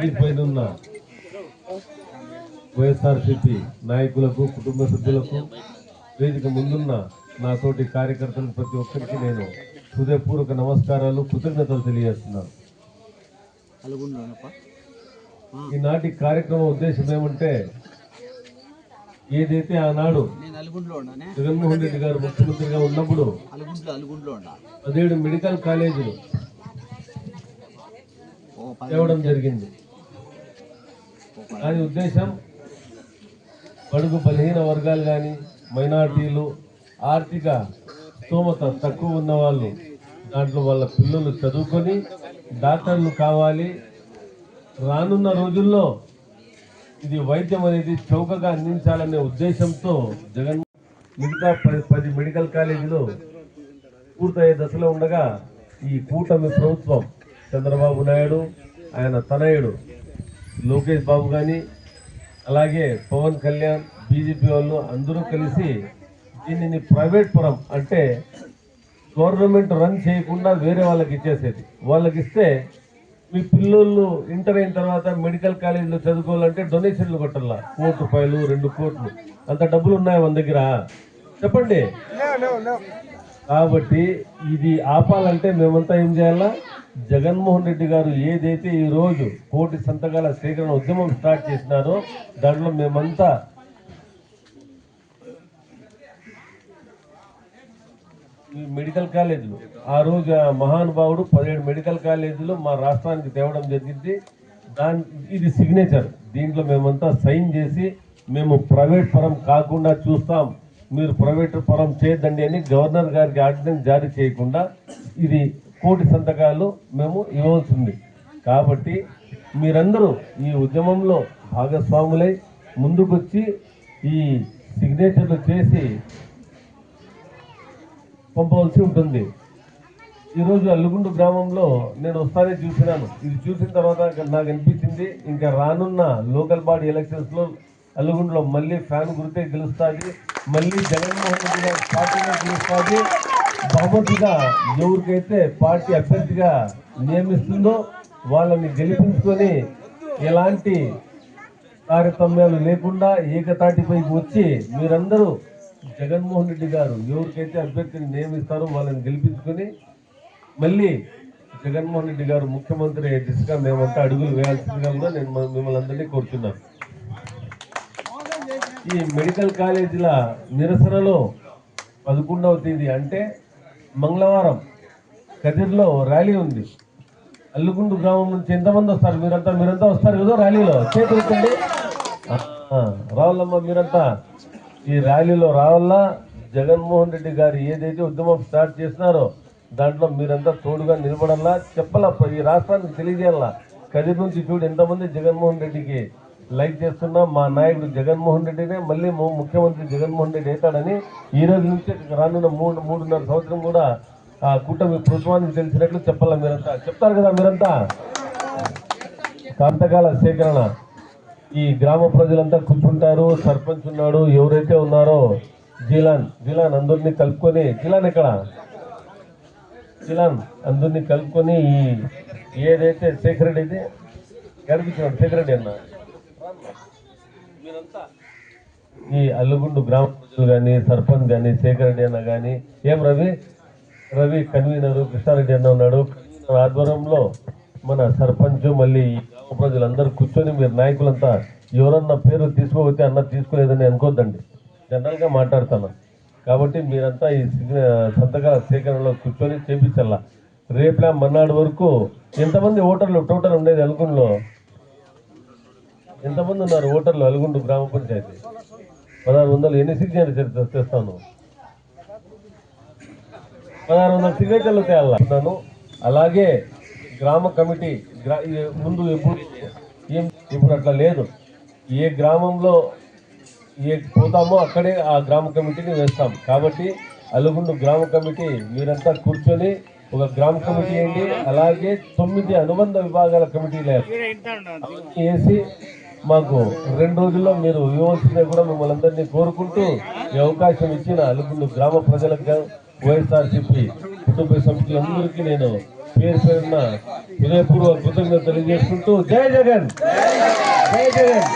వేదిక పైన ఉన్న వైఎస్ఆర్సీపీ నాయకులకు, కుటుంబ సభ్యులకు, వేదిక ముందున్న నా తోటి కార్యకర్తలకు ప్రతి ఒక్కరికి నేను హృదయపూర్వక నమస్కారాలు, కృతజ్ఞతలు తెలియజేస్తున్నాను. ఈనాటి కార్యక్రమం ఉద్దేశం ఏమంటే, ఏదైతే ఆనాడు జగన్మోహన్ రెడ్డి గారు ముఖ్యమంత్రిగా ఉన్నప్పుడు 17 మెడికల్ కాలేజీలు తేవడం జరిగింది. దాని ఉద్దేశం బడుగు బలహీన వర్గాలు కానీ, మైనార్టీలు, ఆర్థిక స్తోమత తక్కువ ఉన్న వాళ్ళు దాంట్లో వాళ్ళ పిల్లలు చదువుకొని డాక్టర్లు కావాలి. రానున్న రోజుల్లో ఇది వైద్యం అనేది చౌకగా అందించాలనే ఉద్దేశంతో జగన్ మిగతా 10 మెడికల్ కాలేజీలు పూర్తయ్యే దశలో ఉండగా ఈ కూటమి ప్రభుత్వం చంద్రబాబు నాయుడు, ఆయన తనయుడు లోకేష్ బాబు కానీ, అలాగే పవన్ కళ్యాణ్, బీజేపీ వాళ్ళు అందరూ కలిసి దీనిని ప్రైవేట్ పరం అంటే గవర్నమెంట్ రన్ చేయకుండా వేరే వాళ్ళకి ఇచ్చేసేది. వాళ్ళకి ఇస్తే మీ పిల్లలు ఇంటర్ అయిన తర్వాత మెడికల్ కాలేజీలో చదువుకోవాలంటే డొనేషన్లు కొట్టాల, ₹1 కోటి, 2 కోట్లు, అంత డబ్బులు ఉన్నాయి మన దగ్గర చెప్పండి. కాబట్టి ఇది ఆపాలంటే మేమంతా ఏం చేయాలా? జగన్మోహన్ రెడ్డి గారు ఏదైతే ఈ రోజు 1 కోటి సంతకాల సేకరణ ఉద్యమం స్టార్ట్ చేసినారో దాంట్లో మేమంతా ఈ మెడికల్ కాలేజీలు ఆ రోజు మహానుభావుడు 17 మెడికల్ కాలేజీలు మా రాష్ట్రానికి తేవడం జరిగింది. ఇది సిగ్నేచర్. దీంట్లో మేమంతా సైన్ చేసి మేము ప్రైవేట్ పరం కాకుండా చూస్తాం, మీరు ప్రైవేట్ పరం చేయొద్దండి అని గవర్నర్ గారికి ఆర్డినెన్స్ జారీ చేయకుండా ఇది 1 కోటి సంతకాలు మేము ఇవ్వాల్సింది. కాబట్టి మీరందరూ ఈ ఉద్యమంలో భాగస్వాములై ముందుకొచ్చి ఈ సిగ్నేచర్లు చేసి పంపవలసి ఉంటుంది. ఈరోజు అల్లుగుండు గ్రామంలో నేను వస్తానే చూసినాను. ఇది చూసిన తర్వాత నాకు అనిపించింది, ఇంకా రానున్న లోకల్ బాడీ ఎలక్షన్స్లో అల్లుగుండులో మళ్ళీ ఫ్యాన్ గుర్తే గెలుస్తుంది, మళ్ళీ జగన్మోహన్ రెడ్డి గారి పార్టీలో గెలుస్తుంది. బహుమతిగా ఎవరికైతే పార్టీ అభ్యర్థిగా నియమిస్తుందో వాళ్ళని గెలిపించుకొని ఎలాంటి తారతమ్యాలు లేకుండా ఏకతాటిపైకి వచ్చి మీరందరూ జగన్మోహన్ రెడ్డి గారు ఎవరికైతే అభ్యర్థిని నియమిస్తారో వాళ్ళని గెలిపించుకొని మళ్ళీ జగన్మోహన్ రెడ్డి గారు ముఖ్యమంత్రి అయ్యే దిశగా మేమంతా అడుగులు వేయాల్సిందిగా కూడా నేను మిమ్మల్ని అందరినీ కోరుతున్నాను. ఈ మెడికల్ కాలేజీల నిరసనలో 11వ తేదీ అంటే మంగళవారం కదిర్లో ర్యాలీ ఉంది. అల్లుగుండు గ్రామం నుంచి ఎంతమంది వస్తారు? మీరంతా వస్తారు కదా ర్యాలీలో? చేతులుండి రావాలమ్మా, మీరంతా ఈ ర్యాలీలో రావాలా. జగన్మోహన్ రెడ్డి గారు ఏదైతే ఉద్యమం స్టార్ట్ చేసినారో దాంట్లో మీరంతా తోడుగా నిలబడాలా, చెప్పాలా, ఈ రాష్ట్రానికి తెలియజేయాలా. కదిరి నుంచి చూడు ఎంతమంది జగన్మోహన్ రెడ్డికి లైక్ చేస్తున్నా, మా నాయకుడు జగన్మోహన్ రెడ్డినే మళ్ళీ ముఖ్యమంత్రి జగన్మోహన్ రెడ్డి అవుతాడని ఈ రోజు నుంచి రానున్న 3.5 సంవత్సరం కూడా ఆ కూటమి ప్రభుత్వానికి తెలిసినట్లు చెప్పాలా. మీరంతా చెప్తారు కదా. మీరంతా సంతకాల సేకరణ ఈ గ్రామ ప్రజలంతా కూర్చుంటారు. సర్పంచ్ ఉన్నాడు, ఎవరైతే ఉన్నారో జిలాన్ అందరినీ కలుపుకొని, జిలాన్ అందరినీ కలుపుకొని ఈ ఏదైతే శేఖర్ రెడ్డి అయితే గడిపించినాడు, శేఖర్ రెడ్డి అన్న, మీరంతా ఈ అల్లుగుండు గ్రామ ప్రజలు కానీ, సర్పంచ్ కానీ, శేఖర్ రెడ్డి అన్న కానీ, ఏం రవి కన్వీనరు, కృష్ణారెడ్డి అన్న ఉన్నాడు, కన్వీనర్ ఆధ్వర్యంలో మన సర్పంచ్ మళ్ళీ గ్రామ ప్రజలందరూ కూర్చొని, మీరు నాయకులంతా ఎవరన్నా పేరు తీసుకోకపోతే అన్న తీసుకోలేదని అనుకోద్దండి, జనరల్గా మాట్లాడుతున్నాను. కాబట్టి మీరంతా ఈ సంతకాల సేకరణలో కూర్చొని చేపించాలా. రేపులా మన్నాడు వరకు ఎంతమంది ఓటర్లు టోటల్ ఉండేది అల్లుగుండులో? ఎంతమంది ఉన్నారు ఓటర్లు అల్లుగుండు గ్రామ పంచాయతీ? 1600. ఎన్ని సిగ్నేచర్ తెస్తాను? 1600 సిగ్నేచర్లు తేయాలను. అలాగే గ్రామ కమిటీ ముందు ఇప్పుడు అట్లా లేదు. ఏ గ్రామంలో పోతామో అక్కడే ఆ గ్రామ కమిటీని వేస్తాం. కాబట్టి అల్లుగుండు గ్రామ కమిటీ మీరంతా కూర్చొని ఒక గ్రామ కమిటీ ఏంటి, అలాగే 9 అనుబంధ విభాగాల కమిటీలు వేసి మాకు 2 రోజుల్లో మీరు ఇవ్వాల్సిందే కూడా మిమ్మల్ని అందరినీ కోరుకుంటూ ఈ అవకాశం ఇచ్చిన అల్లుగుండు గ్రామ ప్రజలకు వైఎస్ఆర్సీపీ కుటుంబ సభ్యులందరికీ నేను పేరు పేరున హృదయపూర్వక కృతజ్ఞతలు తెలియజేసుకుంటూ జై జగన్, జై జగన్.